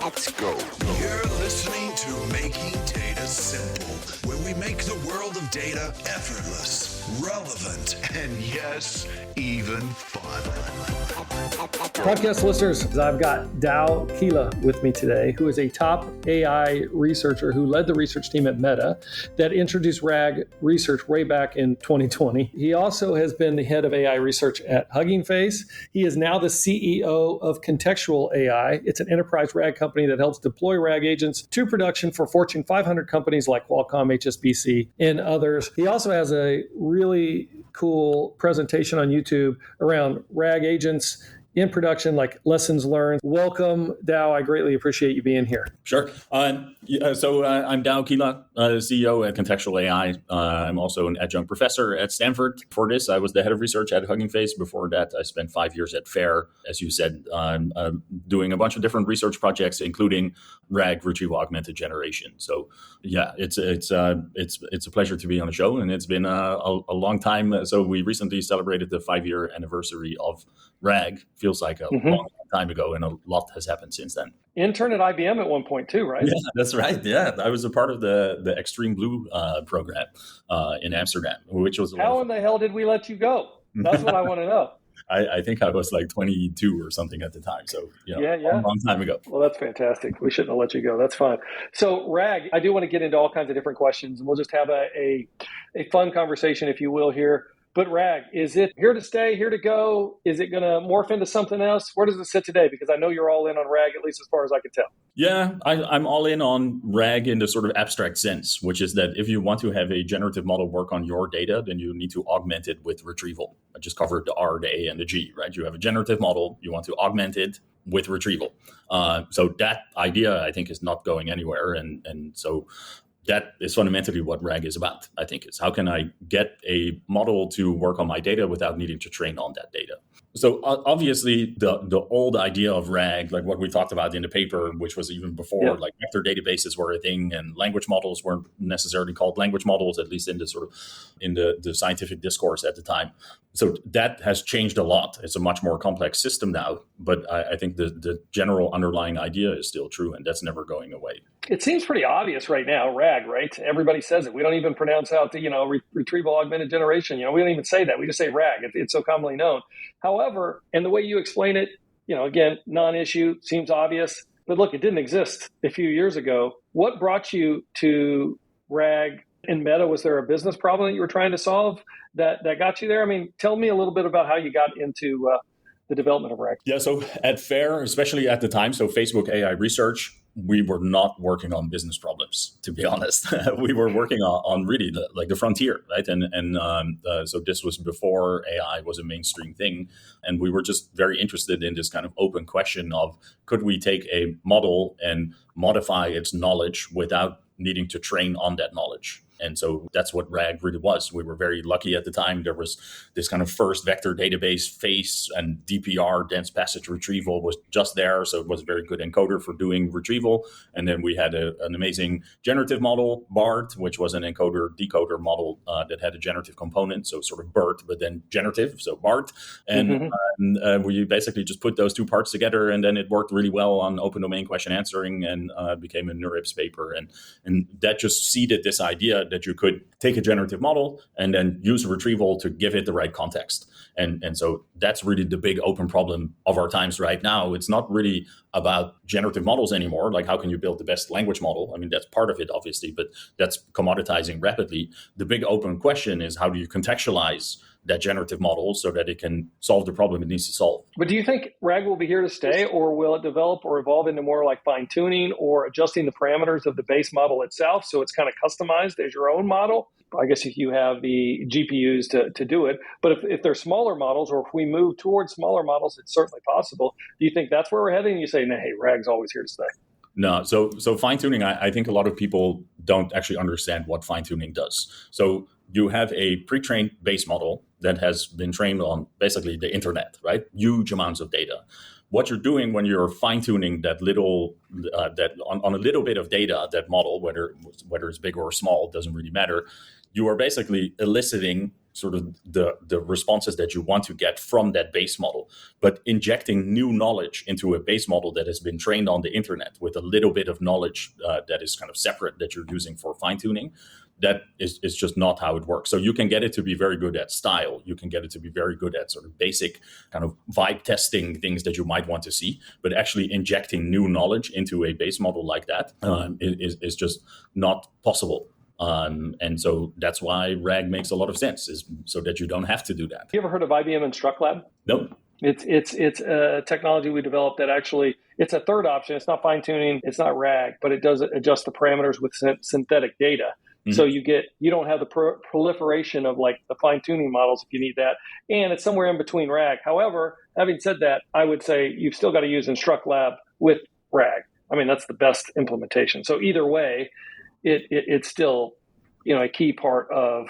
Let's go. You're listening to Making Data Simple, where we make the world of data effortless, relevant, and yes, even fun. Podcast listeners, I've got Douwe Kiela with me today, who is a top AI researcher who led the research team at Meta that introduced RAG research way back in 2020. He also has been the head of AI research at Hugging Face. He is now the CEO of Contextual AI. It's an enterprise RAG company that helps deploy RAG agents to production for Fortune 500 companies like Qualcomm, HSBC, and others. He also has a really cool presentation on YouTube around RAG agents in production, like lessons learned. Welcome, Douwe. I greatly appreciate you being here. Sure. I'm Douwe Kiela, CEO at Contextual AI. I'm also an adjunct professor at Stanford. For this, I was the head of research at Hugging Face. Before that, I spent 5 years at FAIR, as you said, doing a bunch of different research projects, including RAG, retrieval augmented generation. So, yeah, it's a pleasure to be on the show, and it's been a long time. So we recently celebrated the 5-year anniversary of RAG. Feels like a long time ago, and a lot has happened since then. Intern at IBM at one point too, right? Yeah, that's right. Yeah, I was a part of the Extreme Blue program in Amsterdam, which was how in the hell did we let you go? That's what I want to know. I think I was like 22 or something at the time. So, yeah. A long time ago. Well, that's fantastic. We shouldn't have let you go. That's fine. So RAG, I do want to get into all kinds of different questions, and we'll just have a fun conversation, if you will, here. But RAG, is it here to stay, here to go? Is it going to morph into something else? Where does it sit today? Because I know you're all in on RAG, at least as far as I can tell. Yeah, I'm all in on RAG in the sort of abstract sense, which is that if you want to have a generative model work on your data, then you need to augment it with retrieval. I just covered the R, the A, and the G, right? You have a generative model, you want to augment it with retrieval. So that idea, I think, is not going anywhere. And so that is fundamentally what RAG is about, I think, is how can I get a model to work on my data without needing to train on that data? So obviously, the old idea of RAG, like what we talked about in the paper, which was even before, like vector databases were a thing, and language models weren't necessarily called language models, at least in the sort of in the scientific discourse at the time. So that has changed a lot. It's a much more complex system now, but I think the general underlying idea is still true, and that's never going away. It seems pretty obvious right now, RAG, right? Everybody says it. We don't even pronounce out the, retrieval augmented generation. We don't even say that. We just say RAG. It's so commonly known. However, and the way you explain it, again, non-issue, seems obvious. But look, it didn't exist a few years ago. What brought you to RAG in Meta? Was there a business problem that you were trying to solve that got you there? I mean, tell me a little bit about how you got into the development of RAG. Yeah, so at FAIR, especially at the time, so Facebook AI research, we were not working on business problems, to be honest. We were working on really the frontier, right? And so this was before AI was a mainstream thing. And we were just very interested in this kind of open question of, could we take a model and modify its knowledge without needing to train on that knowledge? And so that's what RAG really was. We were very lucky at the time. There was this kind of first vector database, FACE and DPR, dense passage retrieval, was just there. So it was a very good encoder for doing retrieval. And then we had an amazing generative model, BART, which was an encoder-decoder model that had a generative component. So sort of BERT, but then generative, so BART. And we basically just put those two parts together, and then it worked really well on open domain question answering and became a NeurIPS paper. And that just seeded this idea that you could take a generative model and then use retrieval to give it the right context. And so that's really the big open problem of our times right now. It's not really about generative models anymore. Like, how can you build the best language model? I mean, that's part of it, obviously, but that's commoditizing rapidly. The big open question is, how do you contextualize that generative model so that it can solve the problem it needs to solve? But do you think RAG will be here to stay, or will it develop or evolve into more like fine-tuning or adjusting the parameters of the base model itself so it's kind of customized as your own model? I guess if you have the GPUs to do it. But if they're smaller models, or if we move towards smaller models, it's certainly possible. Do you think that's where we're heading? You say, no, hey, RAG's always here to stay. No, so fine-tuning, I think a lot of people don't actually understand what fine-tuning does. So you have a pre-trained base model that has been trained on basically the internet, right? Huge amounts of data. What you're doing when you're fine-tuning that little, on a little bit of data, that model, whether it's big or small, doesn't really matter. You are basically eliciting sort of the responses that you want to get from that base model. But injecting new knowledge into a base model that has been trained on the internet with a little bit of knowledge that is kind of separate that you're using for fine-tuning, that is just not how it works. So you can get it to be very good at style. You can get it to be very good at sort of basic kind of vibe testing things that you might want to see. But actually injecting new knowledge into a base model like that is just not possible. And so that's why RAG makes a lot of sense, is so that you don't have to do that. You ever heard of IBM InstructLab? Nope. It's a technology we developed that actually, it's a third option. It's not fine tuning. It's not RAG, but it does adjust the parameters with synthetic data. Mm-hmm. So you don't have the proliferation of like the fine tuning models if you need that. And it's somewhere in between RAG. However, having said that, I would say you've still got to use InstructLab with RAG. I mean, that's the best implementation. So either way, it's still, a key part of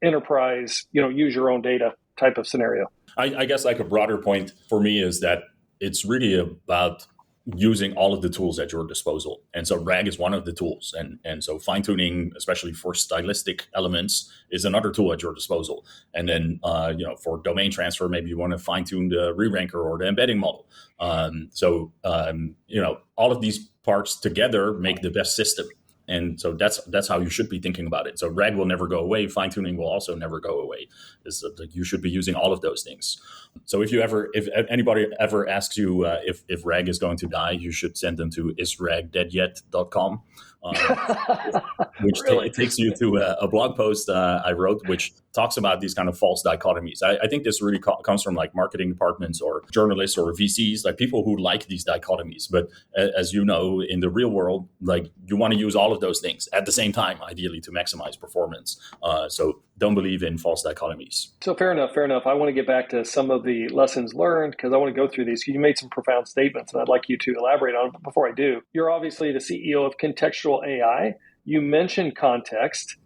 enterprise, use your own data type of scenario. I guess like a broader point for me is that it's really about using all of the tools at your disposal. And so RAG is one of the tools. And so fine-tuning, especially for stylistic elements, is another tool at your disposal. And then, for domain transfer, maybe you want to fine-tune the re-ranker or the embedding model. All of these parts together make the best system. And so that's how you should be thinking about it. So RAG will never go away. Fine-tuning will also never go away. You should be using all of those things. So if anybody ever asks you if RAG is going to die, you should send them to isragdeadyet.com, which really? Takes you to a blog post I wrote, which talks about these kind of false dichotomies. I think this really comes from like marketing departments or journalists or VCs, like people who like these dichotomies. But as you know, in the real world, like you want to use all of those things at the same time, ideally, to maximize performance. So don't believe in false dichotomies. So fair enough. I want to get back to some of the lessons learned because I want to go through these. You made some profound statements and I'd like you to elaborate on it. But before I do, you're obviously the CEO of Contextual AI. You mentioned context.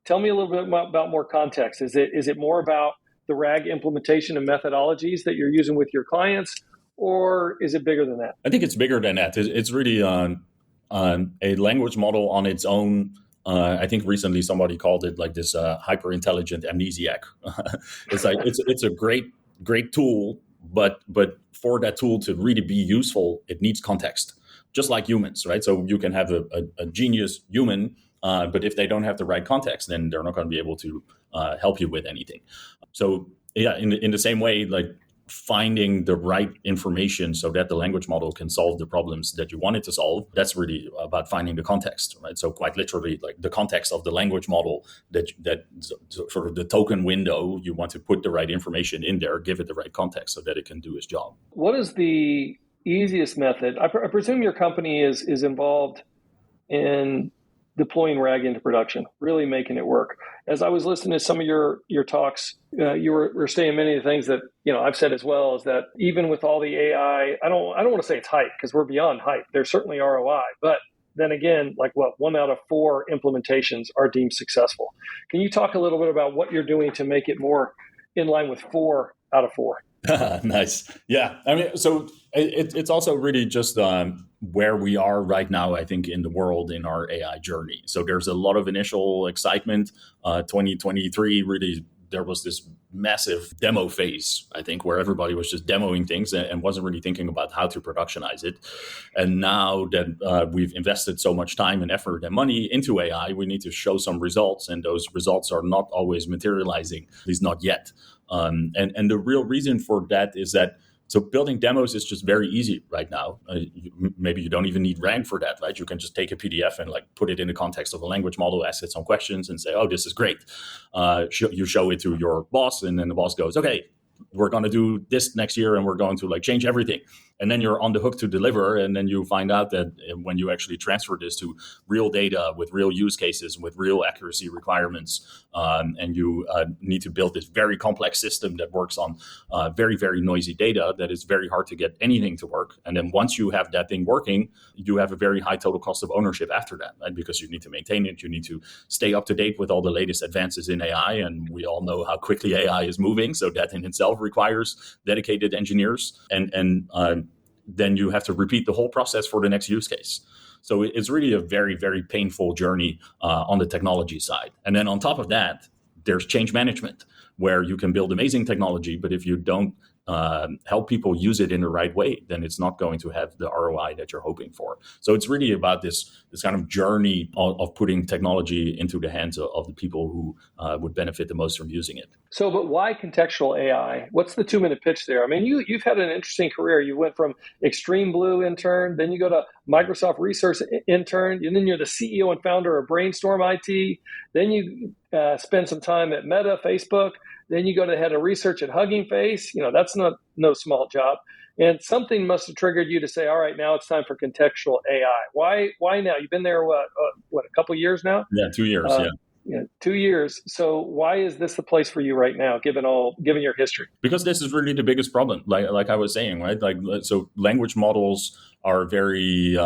Tell me a little bit about more context. Is it more about the RAG implementation and methodologies that you're using with your clients, or is it bigger than that? I think it's bigger than that. It's really a language model on its own. I think recently somebody called it like this hyper intelligent amnesiac. It's like it's a great tool, but for that tool to really be useful, it needs context, just like humans, right? So you can have a genius human, but if they don't have the right context, then they're not going to be able to help you with anything. So yeah, in the same way, like finding the right information so that the language model can solve the problems that you want it to solve, that's really about finding the context, right? So quite literally, like the context of the language model, that sort of the token window, you want to put the right information in there, give it the right context so that it can do its job. What is the easiest method? I presume your company is involved in deploying RAG into production, really making it work. As I was listening to some of your talks, you were saying many of the things that I've said as well, is that even with all the AI, I don't want to say it's hype because we're beyond hype. There's certainly ROI, but then again, like 1 out of 4 implementations are deemed successful. Can you talk a little bit about what you're doing to make it more in line with 4 out of 4? Nice. Yeah. I mean, so it's also really just where we are right now, I think, in the world in our AI journey. So there's a lot of initial excitement. 2023, really, there was this massive demo phase, I think, where everybody was just demoing things and wasn't really thinking about how to productionize it. And now that we've invested so much time and effort and money into AI, we need to show some results. And those results are not always materializing, at least not yet. And the real reason for that is that, so building demos is just very easy right now. Maybe you don't even need RAG for that, right? You can just take a PDF and like put it in the context of a language model, ask it some questions and say, oh, this is great. You show it to your boss and then the boss goes, okay, we're going to do this next year and we're going to like change everything. And then you're on the hook to deliver. And then you find out that when you actually transfer this to real data with real use cases, with real accuracy requirements, and you need to build this very complex system that works on very, very noisy data, that is very hard to get anything to work. And then once you have that thing working, you have a very high total cost of ownership after that, right? Because you need to maintain it. You need to stay up to date with all the latest advances in AI. And we all know how quickly AI is moving. So that in itself requires dedicated engineers. And then you have to repeat the whole process for the next use case. So it's really a very, very painful journey on the technology side. And then on top of that, there's change management, where you can build amazing technology, but if you don't help people use it in the right way, then it's not going to have the ROI that you're hoping for. So it's really about this kind of journey of putting technology into the hands of the people who would benefit the most from using it. So, but why contextual AI? What's the 2-minute pitch there? I mean, you've had an interesting career. You went from Extreme Blue intern, then you go to Microsoft Research intern, and then you're the CEO and founder of Brainstorm IT. Then you spend some time at Meta, Facebook. Then you go to head of research at Hugging Face. That's no small job. And something must have triggered you to say, all right, now it's time for contextual AI. Why now? You've been there, a couple of years now? Yeah, 2 years, yeah. 2 years. So why is this the place for you right now, given your history? Because this is really the biggest problem, like I was saying, right? So language models are very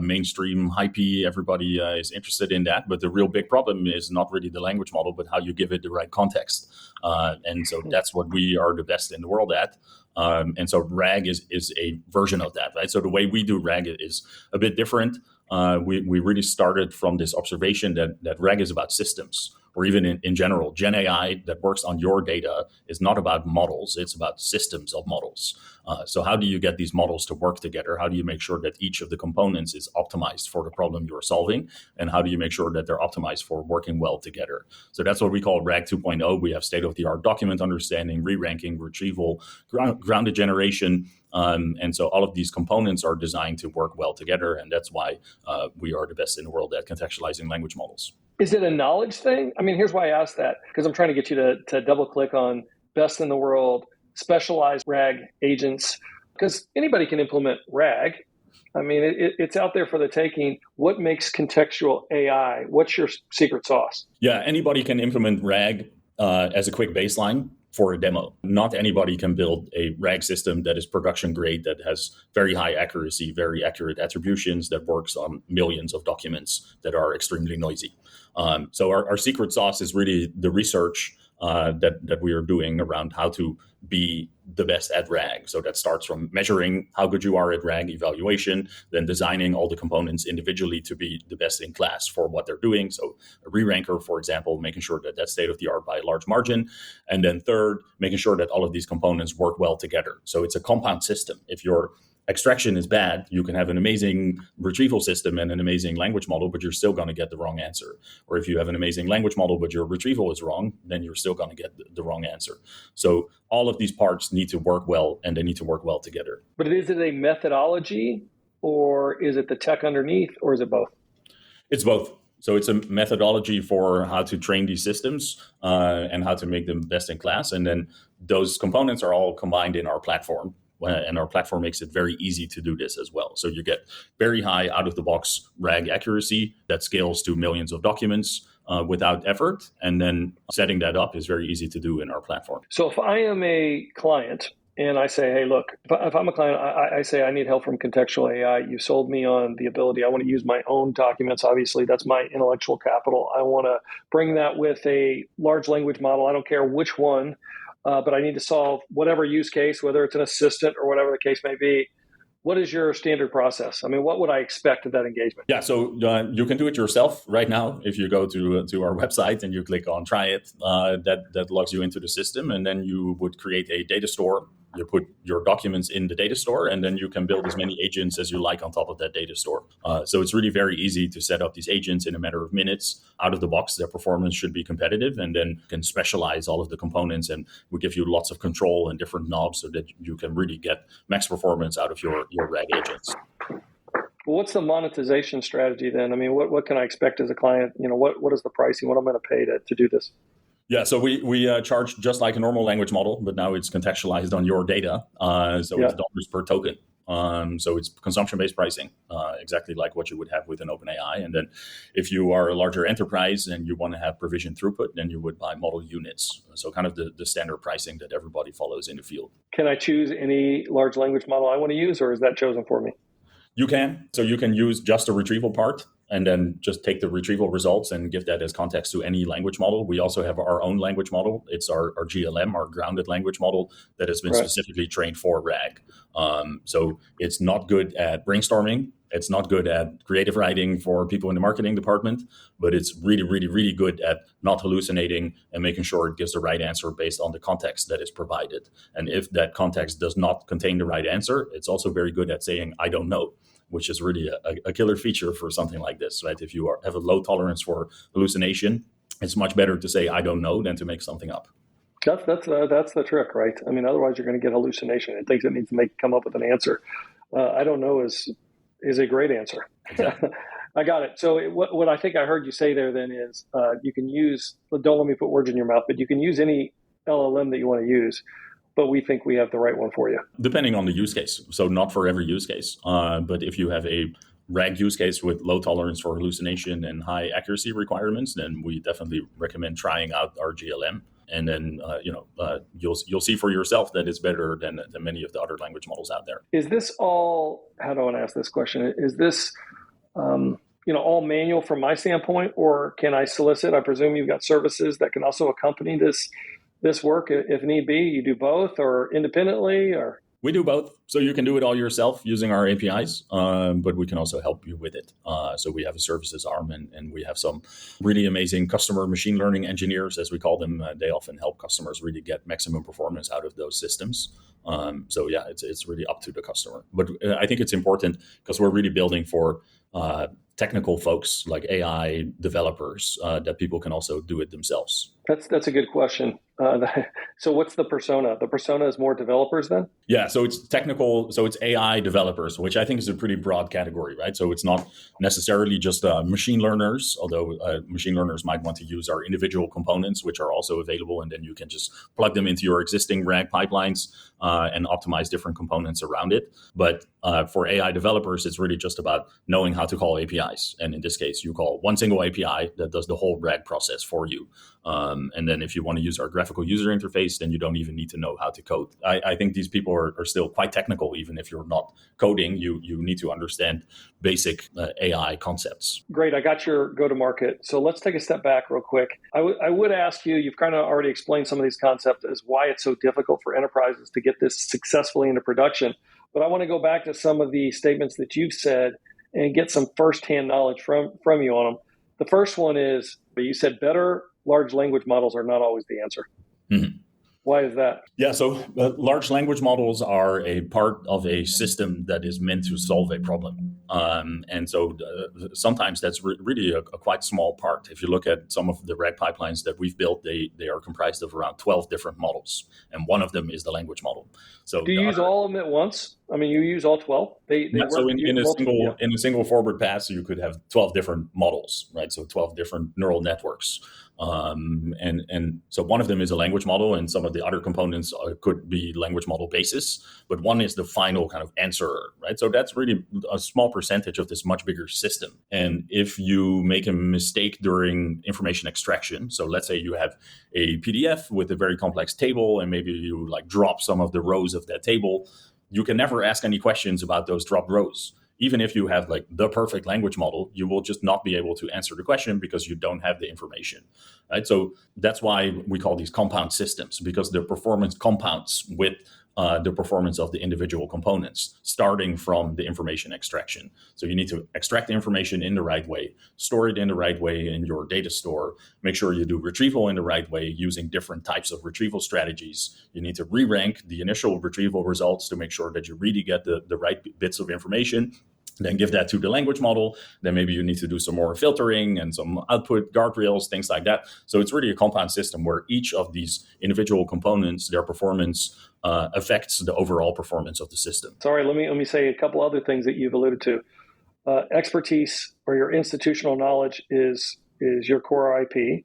mainstream, hypey. Everybody is interested in that. But the real big problem is not really the language model, but how you give it the right context. And so that's what we are the best in the world at. And so RAG is a version of that, right? So the way we do RAG is a bit different. We really started from this observation that RAG is about systems, or even in general, Gen AI that works on your data is not about models, it's about systems of models. So how do you get these models to work together? How do you make sure that each of the components is optimized for the problem you're solving? And how do you make sure that they're optimized for working well together? So that's what we call RAG 2.0. We have state-of-the-art document understanding, re-ranking, retrieval, grounded generation. And so all of these components are designed to work well together. And that's why we are the best in the world at contextualizing language models. Is it a knowledge thing? I mean, here's why I asked that, because I'm trying to get you to double click on best in the world, specialized RAG agents, because anybody can implement RAG. I mean, it's out there for the taking. What makes contextual AI? What's your secret sauce? Yeah, anybody can implement RAG as a quick baseline for a demo. Not anybody can build a RAG system that is production grade, that has very high accuracy, very accurate attributions, that works on millions of documents that are extremely noisy. So our secret sauce is really the research that we are doing around how to be the best at RAG. So that starts from measuring how good you are at RAG evaluation, then designing all the components individually to be the best in class for what they're doing. So a re-ranker, for example, making sure that that's state of the art by a large margin. And then third, making sure that all of these components work well together. So it's a compound system. If your extraction is bad, you can have an amazing retrieval system and an amazing language model, but you're still going to get the wrong answer. Or if you have an amazing language model, but your retrieval is wrong, then you're still going to get the wrong answer. So all of these parts need to work well, and they need to work well together. But is it a methodology, or is it the tech underneath, or is it both? It's both. So it's a methodology for how to train these systems and how to make them best in class. And then those components are all combined in our platform. And our platform makes it very easy to do this as well. So you get very high out-of-the-box RAG accuracy that scales to millions of documents without effort. And then setting that up is very easy to do in our platform. So if I am a client and I say, hey, look, if I'm a client, I say I need help from contextual AI. You sold me on the ability. I want to use my own documents. Obviously, that's my intellectual capital. I want to bring that with a large language model. I don't care which one. But I need to solve whatever use case, whether it's an assistant or whatever the case may be. What is your standard process? I mean, what would I expect of that engagement? Yeah, so you can do it yourself right now. If you go to our website and you click on try it, that logs you into the system. And then you would create a data store. You put your documents in the data store, and then you can build as many agents as you like on top of that data store. So it's really very easy to set up these agents in a matter of minutes. Out of the box, their performance should be competitive, and then can specialize all of the components. And we give you lots of control and different knobs so that you can really get max performance out of your RAG agents. Well, what's the monetization strategy then? I mean, what can I expect as a client? What is the pricing? What am I going to pay to do this? Yeah, so we charge just like a normal language model, but now it's contextualized on your data. It's dollars per token. So it's consumption-based pricing, exactly like what you would have with an OpenAI. And then if you are a larger enterprise and you want to have provisioned throughput, then you would buy model units. So kind of the standard pricing that everybody follows in the field. Can I choose any large language model I want to use, or is that chosen for me? You can. So you can use just the retrieval part and then just take the retrieval results and give that as context to any language model. We also have our own language model. It's our GLM, our grounded language model that has been specifically trained for RAG. So it's not good at brainstorming. It's not good at creative writing for people in the marketing department, but it's really, really, really good at not hallucinating and making sure it gives the right answer based on the context that is provided. And if that context does not contain the right answer, it's also very good at saying, I don't know, which is really a killer feature for something like this, right? If you have a low tolerance for hallucination, it's much better to say, I don't know, than to make something up. That's the trick, right? I mean, otherwise you're going to get hallucination. It thinks it needs to come up with an answer. I don't know is a great answer. Exactly. I got it. So what I think I heard you say there then is you can use, don't let me put words in your mouth, but you can use any LLM that you want to use, but we think we have the right one for you. Depending on the use case. So not for every use case, but if you have a RAG use case with low tolerance for hallucination and high accuracy requirements, then we definitely recommend trying out our GLM. And then, you'll see for yourself that it's better than many of the other language models out there. Is this all, how do I want to ask this question? Is this, all manual from my standpoint, or can I solicit? I presume you've got services that can also accompany this work if need be. You do both or independently or? We do both. So you can do it all yourself using our APIs, but we can also help you with it. So we have a services arm and we have some really amazing customer machine learning engineers, as we call them. They often help customers really get maximum performance out of those systems. So yeah, it's really up to the customer. But I think it's important because we're really building for technical folks like AI developers that people can also do it themselves. That's a good question. So what's the persona? The persona is more developers then? Yeah, so it's technical, so it's AI developers, which I think is a pretty broad category, right? So it's not necessarily just machine learners, although machine learners might want to use our individual components, which are also available, and then you can just plug them into your existing RAG pipelines and optimize different components around it. But for AI developers, it's really just about knowing how to call APIs. And in this case, you call one single API that does the whole RAG process for you. And then if you want to use our graphical user interface, then you don't even need to know how to code. I think these people are still quite technical. Even if you're not coding, you need to understand basic AI concepts. Great. I got your go-to-market. So let's take a step back real quick. I would ask you, you've kind of already explained some of these concepts as why it's so difficult for enterprises to get this successfully into production. But I want to go back to some of the statements that you've said and get some firsthand knowledge from you on them. The first one is, you said better large language models are not always the answer. Mm-hmm. Why is that? Yeah, so large language models are a part of a system that is meant to solve a problem. And so sometimes that's really a quite small part. If you look at some of the RAG pipelines that we've built, they are comprised of around 12 different models. And one of them is the language model. So do you use all of them at once? I mean, you use all 12? So in a single forward pass, you could have 12 different models, right? So 12 different neural networks. And so one of them is a language model, and some of the other components could be language model basis, but one is the final kind of answerer, right? So that's really a small percentage of this much bigger system. And if you make a mistake during information extraction, so let's say you have a PDF with a very complex table, and maybe you drop some of the rows of that table, you can never ask any questions about those dropped rows. Even if you have the perfect language model, you will just not be able to answer the question because you don't have the information, right? So that's why we call these compound systems, because the performance compounds with the performance of the individual components, starting from the information extraction. So you need to extract the information in the right way, store it in the right way in your data store, make sure you do retrieval in the right way using different types of retrieval strategies. You need to re-rank the initial retrieval results to make sure that you really get the right bits of information. Then give that to the language model. Then maybe you need to do some more filtering and some output guardrails, things like that. So it's really a compound system where each of these individual components, their performance affects the overall performance of the system. Sorry, let me say a couple other things that you've alluded to. Expertise or your institutional knowledge is your core IP.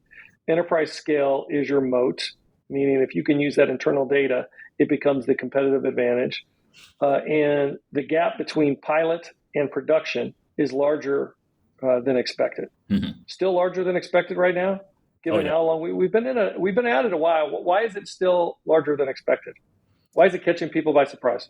Enterprise scale is your moat, meaning if you can use that internal data, it becomes the competitive advantage. And the gap between pilot and production is larger than expected. Mm-hmm. Still larger than expected right now, given how long we've been at it a while. Why is it still larger than expected? Why is it catching people by surprise?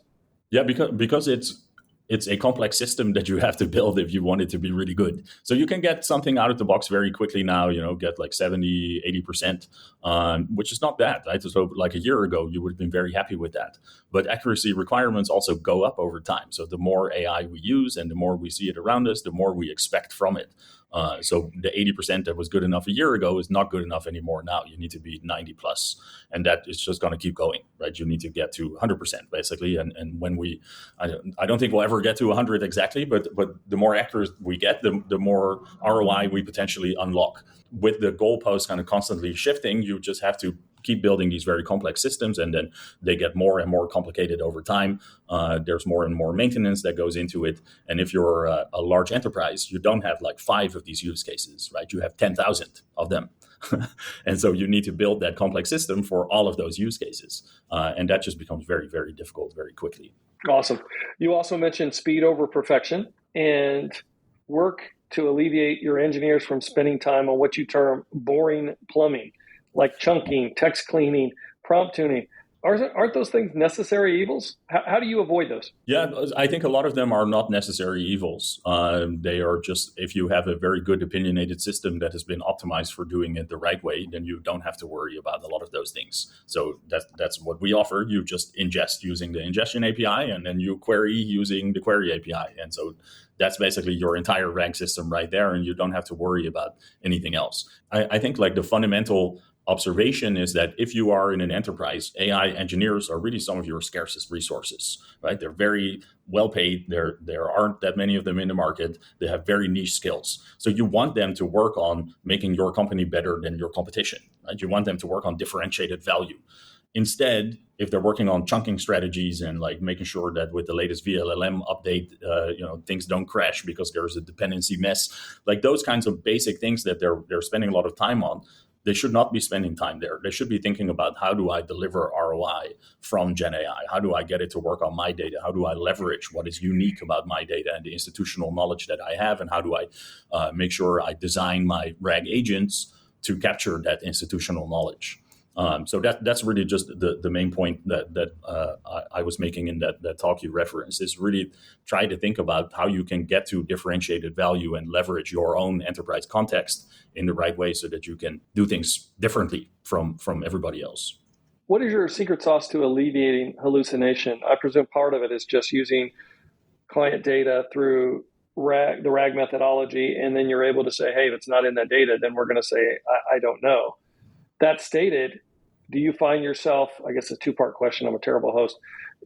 Yeah, because it's it's a complex system that you have to build if you want it to be really good. So you can get something out of the box very quickly now, get like 70, 80%, which is not bad, right? So like a year ago, you would have been very happy with that. But accuracy requirements also go up over time. So the more AI we use and the more we see it around us, the more we expect from it. So the 80% that was good enough a year ago is not good enough anymore now. You need to be 90 plus. And that is just going to keep going, right? You need to get to 100% basically. And when I don't think we'll ever get to 100 exactly, but the more accurate we get, the more ROI we potentially unlock. With the goalposts kind of constantly shifting, you just have to keep building these very complex systems, and then they get more and more complicated over time. There's more and more maintenance that goes into it. And if you're a large enterprise, you don't have like 5 of these use cases, right? You have 10,000 of them. And so you need to build that complex system for all of those use cases. And that just becomes very, very difficult very quickly. Awesome. You also mentioned speed over perfection and work to alleviate your engineers from spending time on what you term boring plumbing, like chunking, text cleaning, prompt tuning. Aren't those things necessary evils? How do you avoid those? Yeah, I think a lot of them are not necessary evils. They are just, if you have a very good opinionated system that has been optimized for doing it the right way, then you don't have to worry about a lot of those things. So that's what we offer. You just ingest using the ingestion API, and then you query using the query API. And so that's basically your entire RAG system right there, and you don't have to worry about anything else. I think like the fundamental observation is that if you are in an enterprise, AI engineers are really some of your scarcest resources, right? They're very well paid. There aren't that many of them in the market. They have very niche skills. So you want them to work on making your company better than your competition, right? You want them to work on differentiated value. Instead, if they're working on chunking strategies and like making sure that with the latest VLLM update, things don't crash because there's a dependency mess, like those kinds of basic things that they're spending a lot of time on, they should not be spending time there. They should be thinking about, how do I deliver ROI from Gen AI? How do I get it to work on my data? How do I leverage what is unique about my data and the institutional knowledge that I have? And how do I make sure I design my RAG agents to capture that institutional knowledge? So that's really just the main point that I was making in that talk you referenced, is really try to think about how you can get to differentiated value and leverage your own enterprise context in the right way so that you can do things differently from everybody else. What is your secret sauce to alleviating hallucination? I presume part of it is just using client data through the RAG methodology, and then you're able to say, hey, if it's not in that data, then we're going to say, I don't know. That stated, do you find yourself, I guess a two-part question, I'm a terrible host.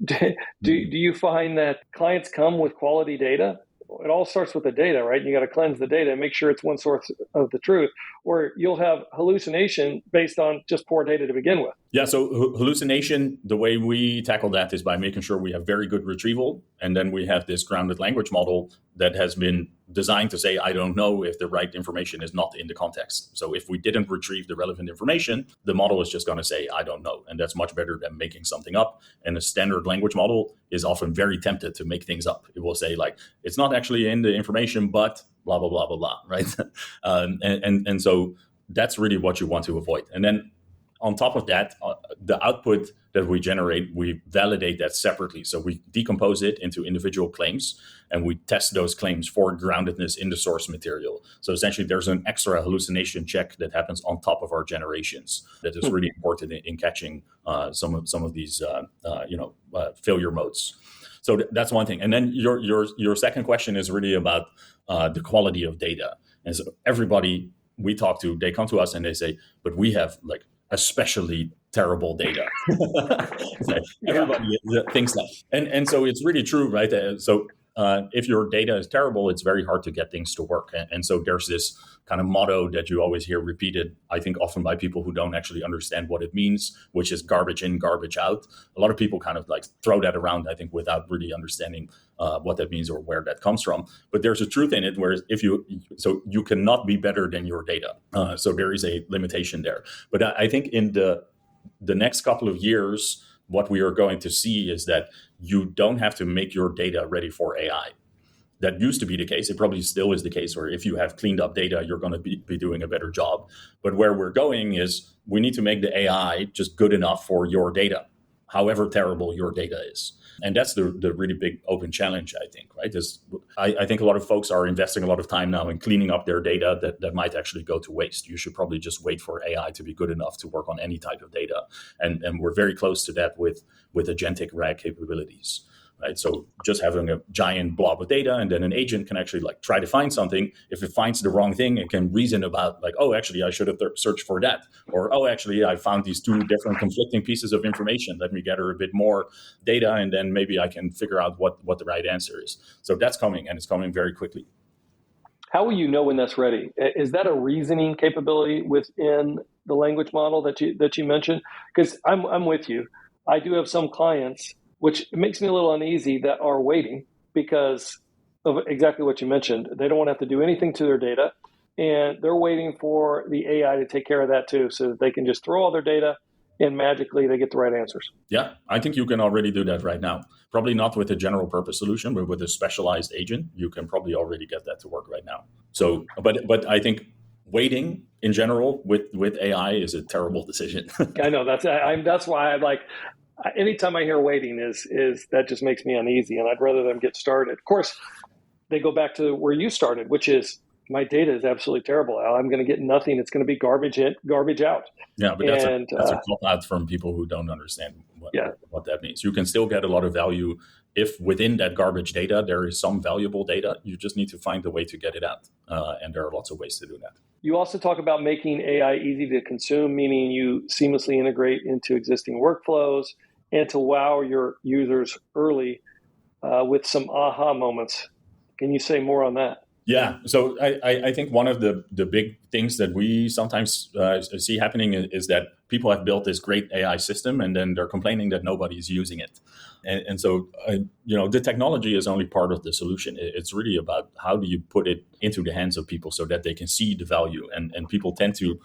Do you find that clients come with quality data? It all starts with the data, right? You got to cleanse the data and make sure it's one source of the truth, or you'll have hallucination based on just poor data to begin with. Yeah, so hallucination, the way we tackle that is by making sure we have very good retrieval. And then we have this grounded language model that has been designed to say, I don't know if the right information is not in the context. So if we didn't retrieve the relevant information, the model is just going to say, I don't know. And that's much better than making something up. And a standard language model is often very tempted to make things up. It will say like, it's not actually in the information, but blah, blah, blah, blah, blah, right? And so that's really what you want to avoid. And then on top of that, the output that we generate, we validate that separately. So we decompose it into individual claims, and we test those claims for groundedness in the source material. So essentially, there's an extra hallucination check that happens on top of our generations that is really important in catching some of these failure modes. So that's one thing. And then your second question is really about the quality of data. And so everybody we talk to, they come to us and they say, but we have like especially terrible data. Everybody thinks that. And so it's really true, right? So if your data is terrible, it's very hard to get things to work. And so there's this kind of motto that you always hear repeated, I think often by people who don't actually understand what it means, which is garbage in, garbage out. A lot of people kind of like throw that around, I think, without really understanding what that means or where that comes from. But there's a truth in it, where you cannot be better than your data. So there is a limitation there. But I think in the next couple of years, what we are going to see is that you don't have to make your data ready for AI. That used to be the case. It probably still is the case, where if you have cleaned up data, you're going to be doing a better job. But where we're going is we need to make the AI just good enough for your data. however terrible your data is. And that's the really big open challenge, I think, right? I think a lot of folks are investing a lot of time now in cleaning up their data that might actually go to waste. You should probably just wait for AI to be good enough to work on any type of data. And we're very close to that with agentic RAG capabilities. Right, so just having a giant blob of data, and then an agent can actually like try to find something. If it finds the wrong thing, it can reason about like, oh, actually, I should have searched for that, or oh, actually, I found these two different conflicting pieces of information. Let me gather a bit more data, and then maybe I can figure out what the right answer is. So that's coming, and it's coming very quickly. How will you know when that's ready? Is that a reasoning capability within the language model that you mentioned? Because I'm with you. I do have some clients, which makes me a little uneasy, that are waiting because of exactly what you mentioned. They don't want to have to do anything to their data, and they're waiting for the AI to take care of that too, so that they can just throw all their data and magically they get the right answers. Yeah, I think you can already do that right now. Probably not with a general purpose solution, but with a specialized agent, you can probably already get that to work right now. So, but I think waiting in general with AI is a terrible decision. I know that's why I like. Anytime I hear waiting is that just makes me uneasy, and I'd rather them get started. Of course, they go back to where you started, which is my data is absolutely terrible. I'm going to get nothing. It's going to be garbage in, garbage out. Yeah, but that's a cop out from people who don't understand what that means. You can still get a lot of value if within that garbage data there is some valuable data. You just need to find a way to get it out, and there are lots of ways to do that. You also talk about making AI easy to consume, meaning you seamlessly integrate into existing workflows and to wow your users early with some aha moments. Can you say more on that? Yeah, so I think one of the big things that we sometimes see happening is that people have built this great AI system and then they're complaining that nobody's using it. And so, the technology is only part of the solution. It's really about how do you put it into the hands of people so that they can see the value. And people tend to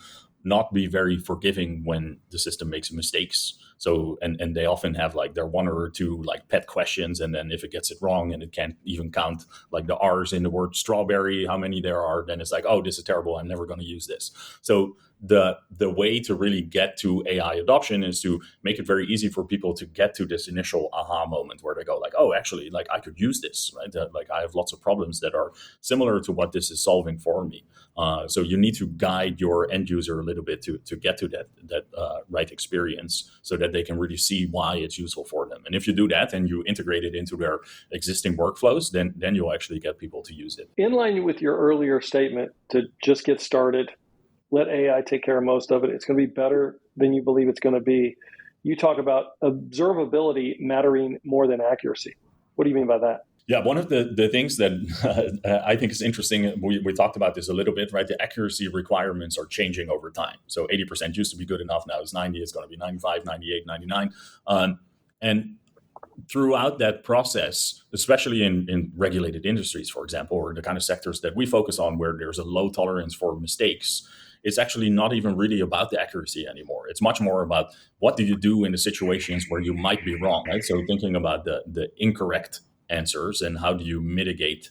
not be very forgiving when the system makes mistakes. So, and they often have like their one or two like pet questions. And then if it gets it wrong and it can't even count like the R's in the word strawberry, how many there are, then it's like, oh, this is terrible. I'm never going to use this. So the way to really get to AI adoption is to make it very easy for people to get to this initial aha moment where they go like, oh, actually, like I could use this, right? Like I have lots of problems that are similar to what this is solving for me. So you need to guide your end user a little bit to get to that right experience so that they can really see why it's useful for them. And if you do that and you integrate it into their existing workflows, then you'll actually get people to use it. In line with your earlier statement to just get started, let AI take care of most of it. It's going to be better than you believe it's going to be. You talk about observability mattering more than accuracy. What do you mean by that? Yeah, one of the things that I think is interesting, we talked about this a little bit, right? The accuracy requirements are changing over time. So 80% used to be good enough. Now it's 90, it's going to be 95, 98, 99. And throughout that process, especially in regulated industries, for example, or the kind of sectors that we focus on where there's a low tolerance for mistakes, it's actually not even really about the accuracy anymore. It's much more about what do you do in the situations where you might be wrong, right? So thinking about the incorrect answers and how do you mitigate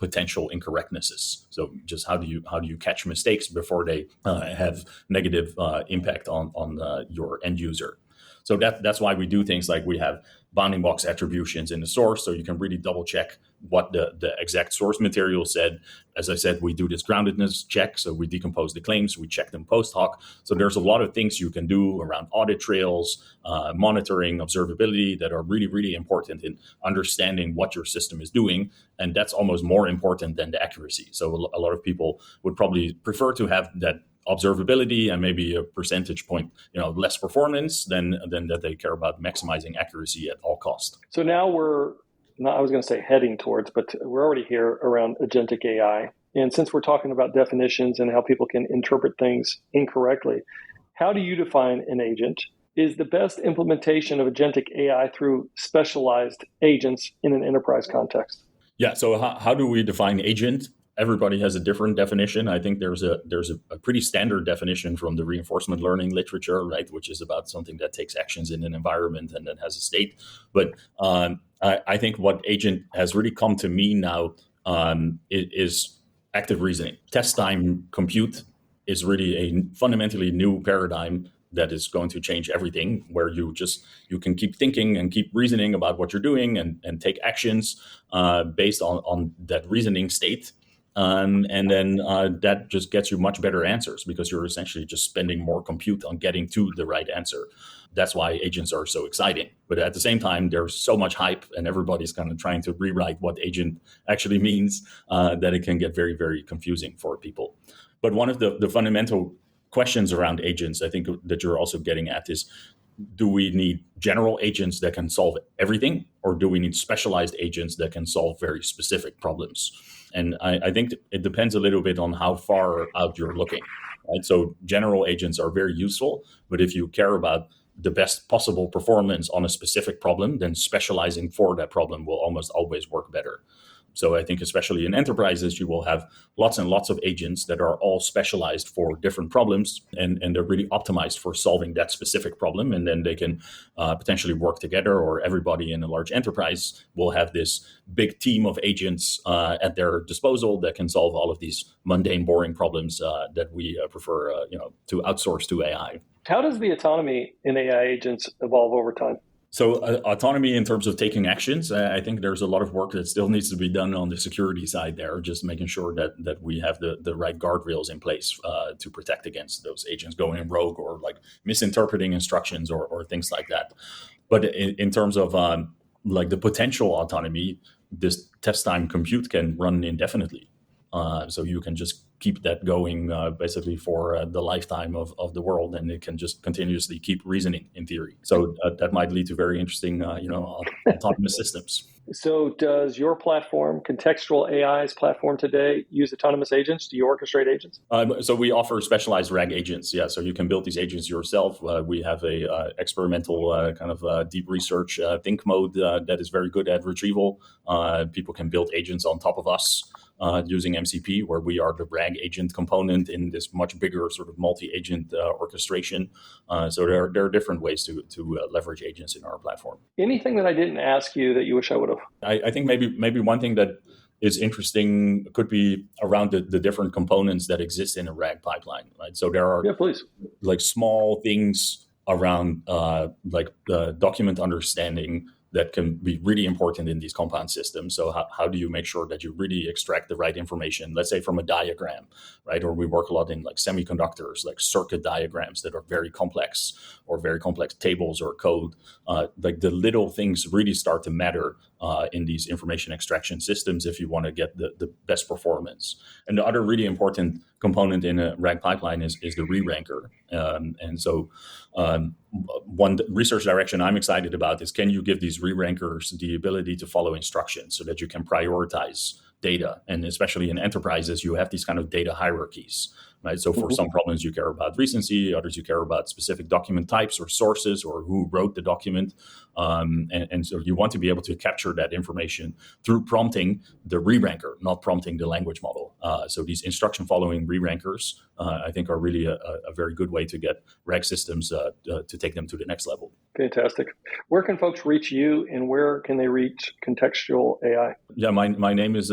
potential incorrectnesses. So just how do you catch mistakes before they have negative impact on your end user. So that's why we do things like we have bounding box attributions in the source, so you can really double check what the exact source material said. As I said, we do this groundedness check, so we decompose the claims, we check them post hoc. So there's a lot of things you can do around audit trails, monitoring, observability that are really, really important in understanding what your system is doing. And that's almost more important than the accuracy. So a lot of people would probably prefer to have that observability and maybe a percentage point, less performance than that they care about maximizing accuracy at all cost. So now I was going to say heading towards, but we're already here around agentic AI. And since we're talking about definitions and how people can interpret things incorrectly, how do you define an agent? Is the best implementation of agentic AI through specialized agents in an enterprise context? Yeah. So how do we define agent? Everybody has a different definition. I think there's a pretty standard definition from the reinforcement learning literature, right, which is about something that takes actions in an environment and then has a state. But I think what agent has really come to mean now is active reasoning. Test time compute is really a fundamentally new paradigm that is going to change everything, where you can keep thinking and keep reasoning about what you're doing and take actions based on that reasoning state. And then that just gets you much better answers because you're essentially just spending more compute on getting to the right answer. That's why agents are so exciting. But at the same time, there's so much hype and everybody's kind of trying to rewrite what agent actually means that it can get very, very confusing for people. But one of the fundamental questions around agents, I think that you're also getting at is, do we need general agents that can solve everything, or do we need specialized agents that can solve very specific problems? And I think it depends a little bit on how far out you're looking. Right? So general agents are very useful, but if you care about the best possible performance on a specific problem, then specializing for that problem will almost always work better. So I think especially in enterprises, you will have lots and lots of agents that are all specialized for different problems, and they're really optimized for solving that specific problem. And then they can potentially work together, or everybody in a large enterprise will have this big team of agents at their disposal that can solve all of these mundane, boring problems that we prefer to outsource to AI. How does the autonomy in AI agents evolve over time? So autonomy in terms of taking actions, I think there's a lot of work that still needs to be done on the security side there, just making sure that we have the right guardrails in place to protect against those agents going rogue or like misinterpreting instructions or things like that. But in terms of like the potential autonomy, this test time compute can run indefinitely. So you can just keep that going basically for the lifetime of the world, and it can just continuously keep reasoning in theory. So that might lead to very interesting, autonomous systems. So does your platform, Contextual AI's platform today, use autonomous agents? Do you orchestrate agents? So we offer specialized RAG agents. Yeah, so you can build these agents yourself. We have a experimental kind of deep research think mode that is very good at retrieval. People can build agents on top of us. Using MCP, where we are the RAG agent component in this much bigger sort of multi-agent orchestration. So there are different ways to leverage agents in our platform. Anything that I didn't ask you that you wish I would have? I think maybe one thing that is interesting could be around the different components that exist in a RAG pipeline. Right? So there are like small things around like document understanding that can be really important in these compound systems. So how do you make sure that you really extract the right information, let's say from a diagram, right? Or we work a lot in like semiconductors, like circuit diagrams that are very complex, or very complex tables or code. Like the little things really start to matter in these information extraction systems if you want to get the best performance. And the other really important component in a RAG pipeline is the re-ranker. And so one research direction I'm excited about is, can you give these re-rankers the ability to follow instructions so that you can prioritize data? And especially in enterprises, you have these kind of data hierarchies, right? So for some problems, you care about recency, others you care about specific document types or sources or who wrote the document. And so you want to be able to capture that information through prompting the re-ranker, not prompting the language model. So these instruction following re-rankers, I think, are really a very good way to get RAG systems to take them to the next level. Fantastic. Where can folks reach you, and where can they reach Contextual AI? Yeah, my name is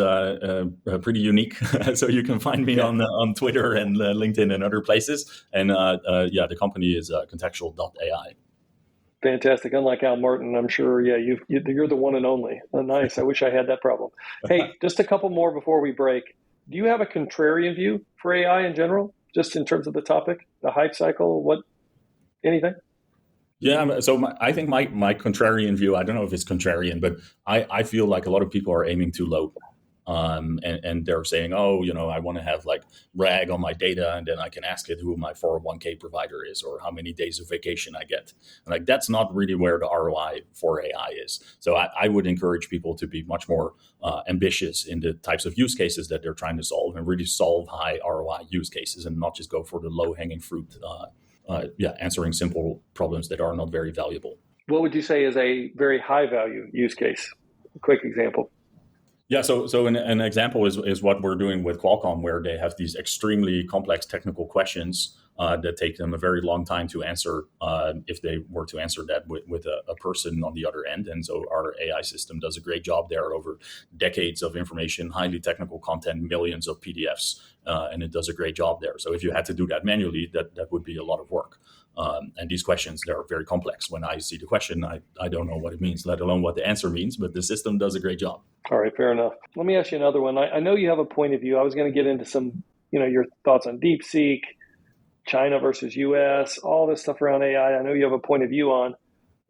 pretty unique. So you can find me on Twitter and LinkedIn and other places. And the company is contextual.ai. Fantastic. Unlike Al Martin, I'm sure, you're the one and only. Oh, nice. I wish I had that problem. Hey, just a couple more before we break. Do you have a contrarian view for AI in general, just in terms of the topic, the hype cycle, anything? Yeah, so I think my contrarian view, I don't know if it's contrarian, but I feel like a lot of people are aiming too low. And they're saying, I want to have like RAG on my data, and then I can ask it who my 401k provider is or how many days of vacation I get. And like, that's not really where the ROI for AI is. So I would encourage people to be much more ambitious in the types of use cases that they're trying to solve, and really solve high ROI use cases, and not just go for the low hanging fruit, answering simple problems that are not very valuable. What would you say is a very high value use case? A quick example. Yeah, so an example is what we're doing with Qualcomm, where they have these extremely complex technical questions that take them a very long time to answer if they were to answer that with a person on the other end. And so our AI system does a great job there over decades of information, highly technical content, millions of PDFs, and it does a great job there. So if you had to do that manually, that would be a lot of work. And these questions, they're very complex. When I see the question, I don't know what it means, let alone what the answer means, but the system does a great job. All right, fair enough. Let me ask you another one. I know you have a point of view. I was going to get into some, your thoughts on DeepSeek, China versus US, all this stuff around AI. I know you have a point of view on,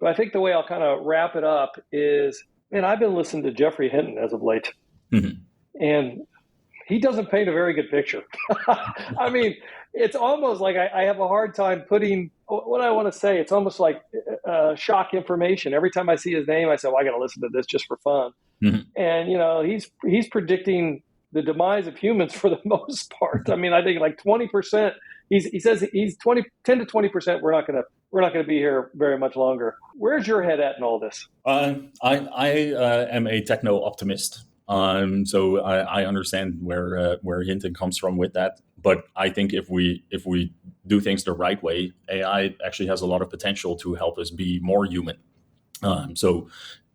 but I think the way I'll kind of wrap it up is, I've been listening to Jeffrey Hinton as of late, and he doesn't paint a very good picture. I mean, it's almost like I have a hard time putting what I want to say. It's almost like shock information. Every time I see his name, I say, well, I got to listen to this just for fun. And, he's predicting the demise of humans for the most part. I mean, I think like 20%, he says he's 10 to 20%. We're not going to be here very much longer. Where's your head at in all this? I am a techno optimist. So I understand where Hinton comes from with that, but I think if we do things the right way, AI actually has a lot of potential to help us be more human. So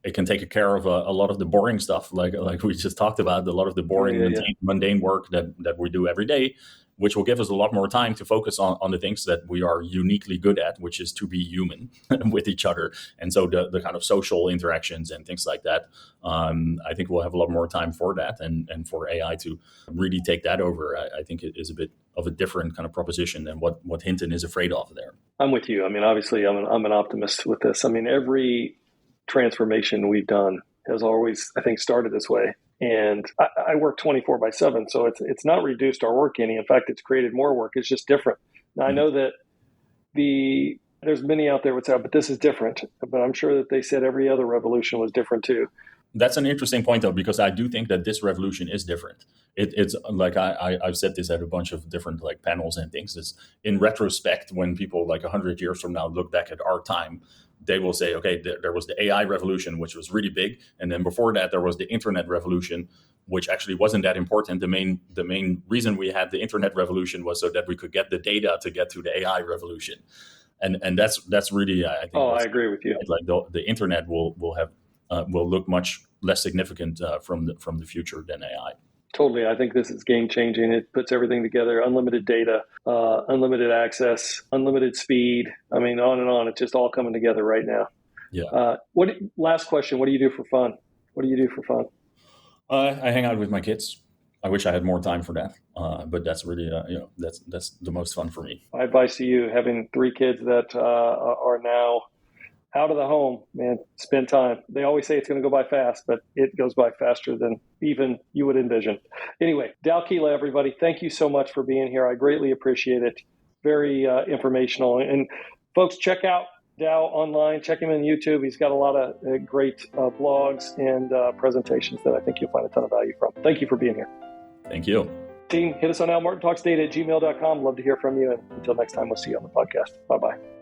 it can take care of a lot of the boring stuff, like we just talked about, a lot of the boring, mundane work that we do every day, which will give us a lot more time to focus on the things that we are uniquely good at, which is to be human with each other. And so the kind of social interactions and things like that, I think we'll have a lot more time for that. And for AI to really take that over, I think it is a bit of a different kind of proposition than what Hinton is afraid of there. I'm with you. I mean, obviously, I'm an optimist with this. I mean, every transformation we've done has always, I think, started this way. And I work 24/7, so it's not reduced our work any. In fact, it's created more work. It's just different. Now, I know that there's many out there would say, but this is different. But I'm sure that they said every other revolution was different too. That's an interesting point, though, because I do think that this revolution is different. It's like I've said this at a bunch of different panels and things. It's in retrospect, when people 100 years from now look back at our time, they will say, okay, there was the AI revolution, which was really big. And then before that, there was the internet revolution, which actually wasn't that important. The main reason we had the internet revolution was so that we could get the data to get to the AI revolution. And that's really, I think. I agree with you. Like the internet will look much less significant from the future than AI. Totally. I think this is game changing. It puts everything together: unlimited data, unlimited access, unlimited speed. I mean, on and on. It's just all coming together right now. Yeah. Last question. What do you do for fun? I hang out with my kids. I wish I had more time for that. But that's really, that's the most fun for me. My advice to you, having 3 kids that are now out of the home, man, spend time. They always say it's going to go by fast, but it goes by faster than even you would envision. Anyway, Douwe Kiela, everybody, thank you so much for being here. I greatly appreciate it. Very informational. And folks, check out Douwe online. Check him on YouTube. He's got a lot of great blogs and presentations that I think you'll find a ton of value from. Thank you for being here. Thank you. Team, hit us on almartintalksdata@gmail.com. Love to hear from you. And until next time, we'll see you on the podcast. Bye-bye.